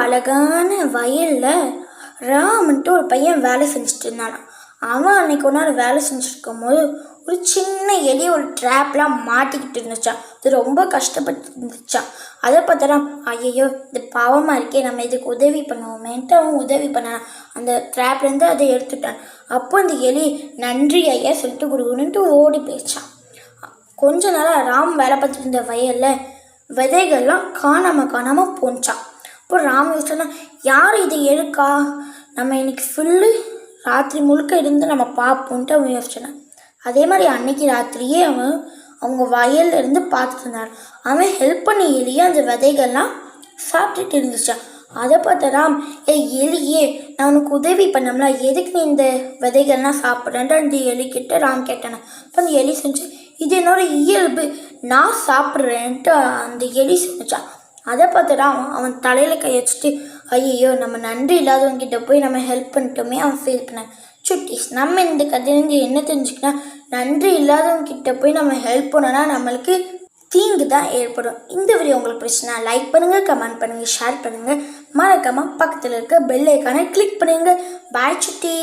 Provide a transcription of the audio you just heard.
அழகான வயலில் ராமன்ட்டு ஒரு பையன் வேலை செஞ்சுட்டு இருந்தான். அவன் அன்னைக்கு ஒரு நாள் வேலை செஞ்சுருக்கும் போது ஒரு சின்ன எலி ஒரு ட்ராப்லாம் மாட்டிக்கிட்டு இருந்துச்சான். அது ரொம்ப கஷ்டப்பட்டு இருந்துச்சான். அதை பார்த்தா ஐயோ இது பாவமாக இருக்கே, நம்ம இதுக்கு உதவி பண்ணுவோமேன்ட்டு அவன் உதவி பண்ணான். அந்த ட்ராப்லேருந்து அதை எடுத்துட்டான். அப்போ அந்த எலி நன்றி ஐயா சொல்லிட்டு குடுகுடுன்ட்டு ஓடி போயிடுச்சான். கொஞ்ச நாளாக ராம் வேலை பார்த்துட்டு இருந்த வயலில் விதைகள்லாம் காணாமல் போச்சான். இப்போ ராம் யோசிச்சோன்னா யார் இதை எடுக்கா, நம்ம இன்னைக்கு ஃபுல்லு ராத்திரி முழுக்க இருந்து நம்ம பார்ப்போன்ட்டு அவன் யோசிச்சான். அதே மாதிரி அன்னைக்கு ராத்திரியே அவன் அவங்க வயல்ல இருந்து பார்த்துட்டு இருந்தான். அவன் ஹெல்ப் பண்ணி எலியே அந்த விதைகள்லாம் சாப்பிட்டுட்டு இருந்துச்சான். அதை பார்த்த ராம், எலியே நான் உனக்கு உதவி பண்ணோம்ல, எதுக்கு நீ இந்த விதைகள்லாம் சாப்பிட்றேன்ட்டு அந்த எலிக்கிட்ட ராம் கேட்டானே. அப்போ அந்த எலி செஞ்சு இது என்னோட இயல்பு, நான் சாப்பிட்றேன்ட்டு அந்த எலி செஞ்சான். அதை பார்த்துட்டா அவன் தலையில் கை வச்சுட்டு ஐயோ நம்ம நன்றி இல்லாதவங்கிட்ட போய் நம்ம ஹெல்ப் பண்ணிட்டோமே அவன் ஃபீல் பண்ணான். சுட்டீஸ், நம்ம இந்த கதையிலேருந்து என்ன தெரிஞ்சுக்கினா, நன்றி இல்லாதவங்கிட்ட போய் நம்ம ஹெல்ப் பண்ணோன்னா நம்மளுக்கு தீங்கு தான் ஏற்படும். இந்த வீடியோ உங்களுக்கு பிடிச்சினா லைக் பண்ணுங்கள், கமெண்ட் பண்ணுங்கள், ஷேர் பண்ணுங்கள். மறக்காமல் பக்கத்தில் இருக்க பெல் ஐக்கானை கிளிக் பண்ணுங்கள். பாய் சுட்டீஸ்.